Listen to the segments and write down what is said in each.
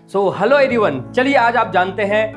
Hello everyone, चलिए आज आप जानते हैं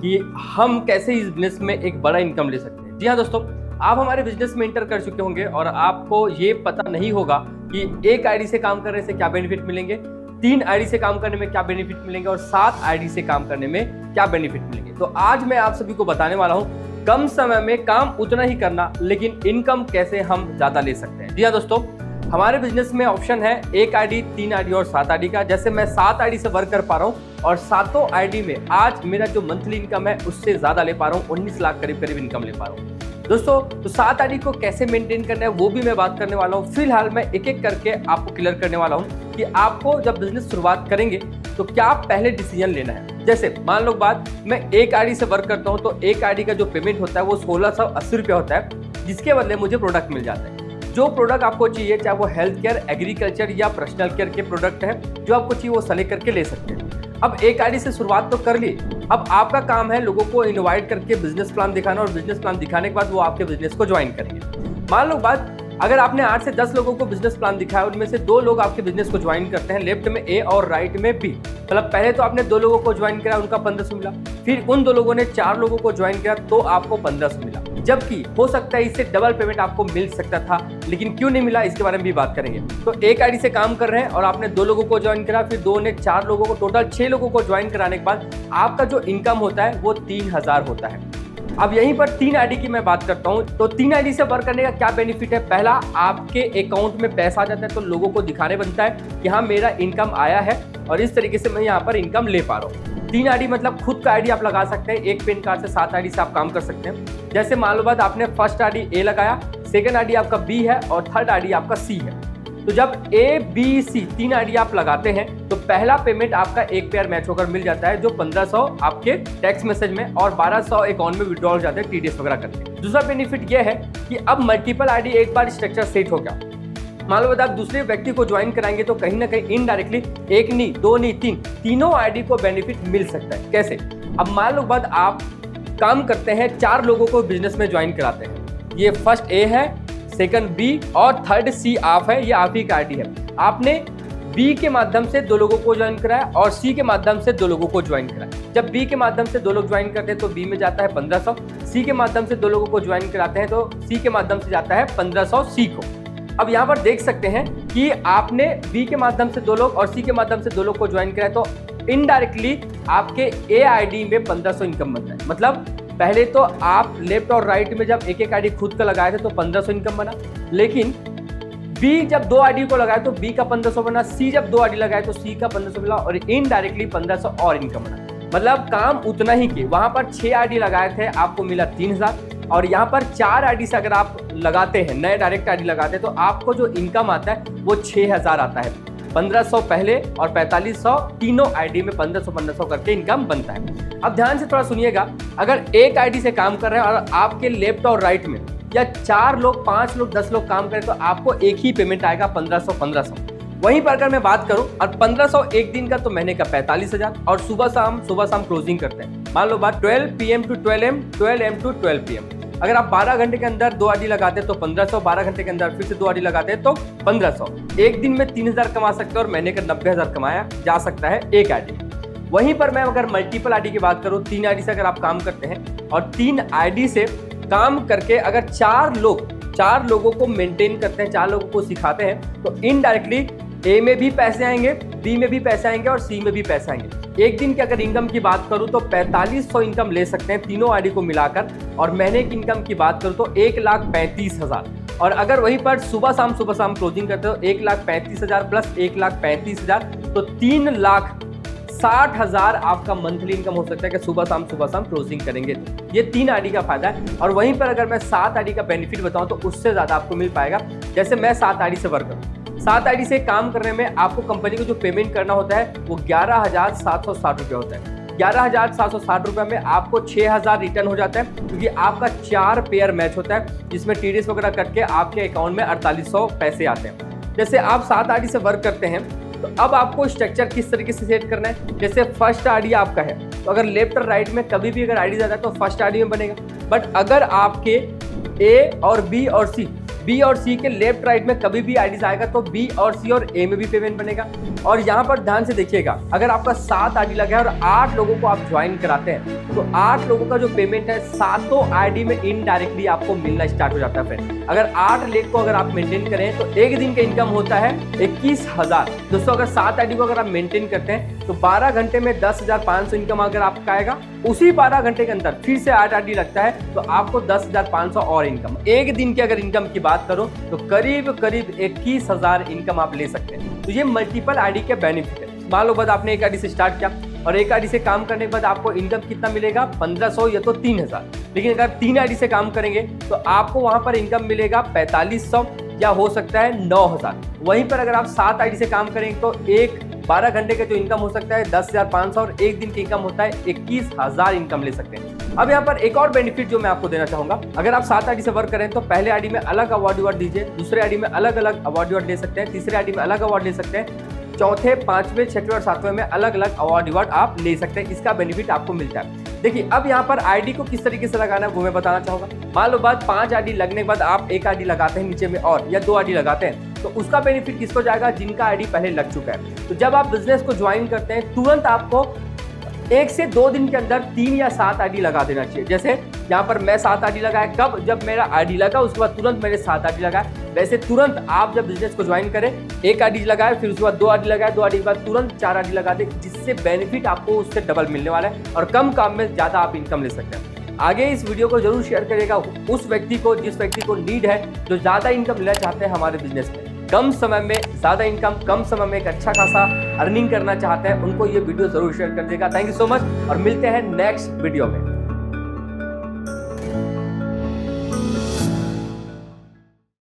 कि हम कैसे इस बिजनेस में एक बड़ा इनकम ले सकते हैं। जी हाँ दोस्तों, आप हमारे बिजनेस में इंटर कर चुके होंगे और आपको ये पता नहीं होगा कि एक आईडी से काम करने से क्या बेनिफिट मिलेंगे, 3 आईडी से काम करने में क्या बेनिफिट मिलेंगे और 7 आईडी से काम करने में क्या बेनिफिट मिलेंगे। तो आज मैं आप सभी को बताने वाला हूँ कम समय में काम उतना ही करना, लेकिन इनकम कैसे हम ज्यादा ले सकते हैं। जी हाँ दोस्तों, हमारे बिजनेस में ऑप्शन है 1 आईडी, 3 आईडी और 7 आईडी का। जैसे मैं 7 आईडी से वर्क कर पा रहा हूँ और 7 आईडी में आज मेरा जो मंथली इनकम है उससे ज्यादा ले पा रहा हूँ, 19 लाख करीब इनकम ले पा रहा हूँ दोस्तों। तो 7 आईडी को कैसे मेंटेन करना है वो भी मैं बात करने वाला हूँ। फिलहाल मैं एक एक करके आपको क्लियर करने वाला हूँ कि आपको जब बिजनेस शुरुआत करेंगे तो क्या पहले डिसीजन लेना है। जैसे मान लो बात, मैं 1 आईडी से वर्क करता हूँ तो 1 आईडी का जो पेमेंट होता है वो 1680 रुपया होता है, जिसके बदले मुझे प्रोडक्ट मिल जाता है। जो प्रोडक्ट आपको चाहिए, चाहे वो हेल्थ केयर, एग्रीकल्चर या पर्सनल केयर के प्रोडक्ट है, जो आपको चाहिए वो सेलेक्ट करके ले सकते हैं। अब 1 आईडी से शुरुआत तो कर ली, अब आपका काम है लोगों को इनवाइट करके बिजनेस प्लान दिखाना और बिजनेस प्लान दिखाने के बाद वो आपके बिजनेस को ज्वाइन करेंगे। मान लो बात, अगर आपने 8 से 10 लोगों को बिजनेस प्लान दिखाया, उनमें से 2 लोग आपके बिजनेस को ज्वाइन करते हैं, लेफ्ट में ए और राइट में बी। मतलब पहले तो आपने 2 लोगों को ज्वाइन किया, उनका 1500 मिला, फिर उन 2 लोगों ने 4 लोगों को ज्वाइन किया तो आपको 1500 मिला। जबकि हो सकता है इससे डबल पेमेंट आपको मिल सकता था, लेकिन क्यों नहीं मिला इसके बारे में भी बात करेंगे। तो 1 आईडी से काम कर रहे हैं और आपने 2 लोगों को ज्वाइन करा, फिर 2 ने 4 लोगों को, टोटल 6 लोगों को ज्वाइन कराने के बाद आपका जो इनकम होता है वो 3000 होता है। अब यहीं पर 3 आईडी की मैं बात करता हूं। तो 3 आईडी से वर्क करने का क्या बेनिफिट है। पहला, आपके अकाउंट में पैसा आ जाता है तो लोगों को दिखाने बनता है कि हाँ मेरा इनकम आया है और इस तरीके से मैं यहाँ पर इनकम ले पा रहा हूँ। 3 आईडी मतलब खुद का आईडी आप लगा सकते हैं। एक पेन कार्ड से 7 आईडी से आप काम कर सकते हैं। जैसे मान लो बात, आपने फर्स्ट आईडी ए लगाया, सेकंड आईडी आपका बी है और थर्ड आईडी आपका सी है। तो जब ए बी सी 3 आईडी आप लगाते हैं तो पहला पेमेंट आपका एक पेयर मैच होकर मिल जाता है, जो 1500 आपके टेक्स्ट मैसेज में और 1200 अकाउंट में विड्रॉल जाते हैं टीडीएस वगैरह करके। दूसरा बेनिफिट यह है कि अब मल्टीपल आईडी एक बार स्ट्रक्चर सेट हो गया, मान लो आप दूसरे व्यक्ति को ज्वाइन कराएंगे तो कहीं ना कहीं इनडायरेक्टली 1 नहीं 2 नहीं 3 तीनों आईडी को बेनिफिट मिल सकता है। कैसे? अब मान लो बात, आप काम करते हैं 4 लोगों को बिजनेस में ज्वाइन कराते हैं। ये फर्स्ट ए है, सेकंड बी और थर्ड सी आप है, ये आप ही का आईडी है। आपने बी के माध्यम से 2 लोगों को ज्वाइन कराया और सी के माध्यम से 2 लोगों को ज्वाइन कराया। जब बी के माध्यम से 2 लोग ज्वाइन करते हैं तो बी में जाता है 1500, सी के माध्यम से 2 लोगों को ज्वाइन कराते हैं तो सी के माध्यम से जाता है 1500 सी को। अब यहाँ पर देख सकते हैं कि आपने बी के माध्यम से 2 लोग और सी के माध्यम से 2 लोग को ज्वाइन कराया तो इनडायरेक्टली आपके ए आईडी में 1500 इनकम बनता है। मतलब पहले तो आप लेफ्ट और राइट में जब एक एक आईडी खुद का लगाए थे तो 1500 इनकम बना, लेकिन बी जब 2 आईडी को लगाए तो बी का 1500 बना, सी जब 2 आईडी लगाए तो सी का 1500 मिला और इनडायरेक्टली 1500 और इनकम बना। मतलब काम उतना ही किए। वहां पर 6 आईडी लगाए थे, आपको मिला 3000, और यहाँ पर 4 आईडी से अगर आप लगाते हैं, नए डायरेक्ट आईडी लगाते हैं तो आपको जो इनकम आता है वो 6000 आता है। 1500 पहले और 4500 तीनों आईडी में 1500 करके इनकम बनता है। अब ध्यान से थोड़ा सुनिएगा, अगर एक आईडी से काम कर रहे हैं और आपके लेफ्ट और राइट में या 4 लोग 5 लोग 10 लोग काम करें तो आपको एक ही पेमेंट आएगा 1500। वहीं पर अगर मैं बात करूं और 1500 एक दिन का तो महीने का 45000 और सुबह शाम क्लोजिंग करते हैं। मान लो बात 12 PM to 12 AM, 12 AM to 12 PM। अगर आप 12 घंटे के अंदर 2 आईडी लगाते हैं तो 1500, 12 घंटे के अंदर फिर से 2 आईडी लगाते हैं तो 1500। एक दिन में 3000 कमा सकते हैं और महीने का 90000 कमाया जा सकता है एक आईडी। वहीं पर मैं अगर मल्टीपल आईडी की बात करूं, 3 आईडी से अगर आप काम करते हैं और 3 आईडी से काम करके अगर 4 लोगों को मेंटेन करते हैं, 4 लोगों को सिखाते हैं तो इनडायरेक्टली ए में भी पैसे आएंगे, बी में भी पैसे आएंगे और सी में भी पैसे आएंगे। एक दिन की अगर इनकम की बात करूं तो 4500 इनकम ले सकते हैं तीनों आईडी को मिलाकर, और महीने की इनकम की बात करूं तो 1,35,000। और अगर वहीं पर सुबह शाम क्लोजिंग करते हो 1,35,000 प्लस 1,35,000 तो 3,60,000 आपका मंथली इनकम हो सकता है कि सुबह शाम क्लोजिंग करेंगे तो। ये 3 आईडी का फायदा है। और वहीं पर अगर मैं 7 आईडी का बेनिफिट बताऊं तो उससे ज्यादा आपको मिल पाएगा। जैसे मैं 7 आईडी से वर्क करूं, 7 आईडी से काम करने में आपको कंपनी को जो पेमेंट करना होता है वो 11,760 रुपये होता है। 11,760 रुपये में आपको 6,000 रिटर्न हो जाता है, क्योंकि आपका 4 पेयर मैच होता है जिसमें टीडीएस वगैरह करके आपके अकाउंट में 4800 पैसे आते हैं। जैसे आप 7 आईडी से वर्क करते हैं तो अब आपको स्ट्रक्चर किस तरीके से सेट करना है। जैसे फर्स्ट आईडी आपका है तो अगर लेफ्ट और राइट में कभी भी अगर आईडी जाता है तो फर्स्ट आईडी में बनेगा, बट अगर आपके ए और बी और सी बी और सी के लेफ्ट राइट में कभी भी आईडी आएगा तो बी और सी और ए में भी पेमेंट बनेगा। और यहाँ पर ध्यान से देखिएगा, अगर आपका 7 आईडी लगा है और 8 लोगों को आप ज्वाइन कराते हैं तो 8 लोगों का जो पेमेंट है 7 आईडी में इनडायरेक्टली आपको मिलना स्टार्ट हो जाता है फ्रेंड। अगर 8 लेख को अगर आप मेंटेन करें तो एक दिन का इनकम होता है 21,000। दोस्तों अगर 7 आईडी को अगर आप मेंटेन करते हैं तो 12 घंटे में 10,500 इनकम अगर आपका आएगा, उसी 12 घंटे के अंदर फिर से 8 आईडी लगता है तो आपको 10,500 और इनकम। एक दिन की अगर इनकम की बात करो तो करीब 21,000 इनकम आप ले सकते हैं। तो ये मल्टीपल आईडी के बेनिफिट है। मान लो बाद आपने एक आईडी से स्टार्ट किया और एक आईडी से काम करने के बाद आपको इनकम कितना मिलेगा, 1500 या तो 3000। लेकिन अगर 3 आईडी से काम करेंगे तो आपको वहां पर इनकम मिलेगा 4500 या हो सकता है 9000। वहीं पर अगर आप 7 आईडी से काम करेंगे तो 12 घंटे का जो इनकम हो सकता है 10,500 और एक दिन की इनकम होता है 21,000 इनकम ले सकते हैं। अब यहाँ पर एक और बेनिफिट जो मैं आपको देना चाहूंगा, अगर आप 7 आईडी से वर्क करें तो पहले आईडी में अलग अवार्ड दीजिए, दूसरे आईडी में अलग अलग अवार्ड ले सकते हैं, तीसरे आईडी में अलग अवार्ड ले सकते हैं, चौथे, 5वें, 6वें और 7वें में अलग अलग अवार्ड आप ले सकते हैं। इसका बेनिफिट आपको मिलता है। देखिए अब यहाँ पर आईडी को किस तरीके से लगाना है वो मैं बताना चाहूंगा। मान लो बात 5 आईडी लगने के बाद आप एक आईडी लगाते हैं नीचे में और या 2 आईडी लगाते हैं तो उसका बेनिफिट किसको जाएगा, जिनका आईडी पहले लग चुका है। तो जब आप बिजनेस को ज्वाइन करते हैं तुरंत आपको 1 से 2 दिन के अंदर 3 या 7 आईडी लगा देना चाहिए। जैसे यहाँ पर मैं 7 आईडी लगाया, कब, जब मेरा आईडी लगा उसके बाद तुरंत मैंने 7 आईडी लगाया। वैसे तुरंत आप जब बिजनेस को ज्वाइन करें 1 आईडी लगाए, फिर उसके बाद 2 आईडी लगाए, 2 आईडी के बाद तुरंत 4 आईडी लगा दे, जिससे बेनिफिट आपको उससे डबल मिलने वाला है और कम काम में ज़्यादा आप इनकम ले सकते हैं। आगे इस वीडियो को जरूर शेयर करिएगा उस व्यक्ति को जिस व्यक्ति को नीड है, जो ज़्यादा इनकम लेना चाहते हैं हमारे बिजनेस में, कम समय में ज़्यादा इनकम, कम समय में एक अच्छा खासा अर्निंग करना चाहते हैं, उनको ये वीडियो जरूर शेयर कर देगा। थैंक यू सो मच और मिलते हैं नेक्स्ट वीडियो में।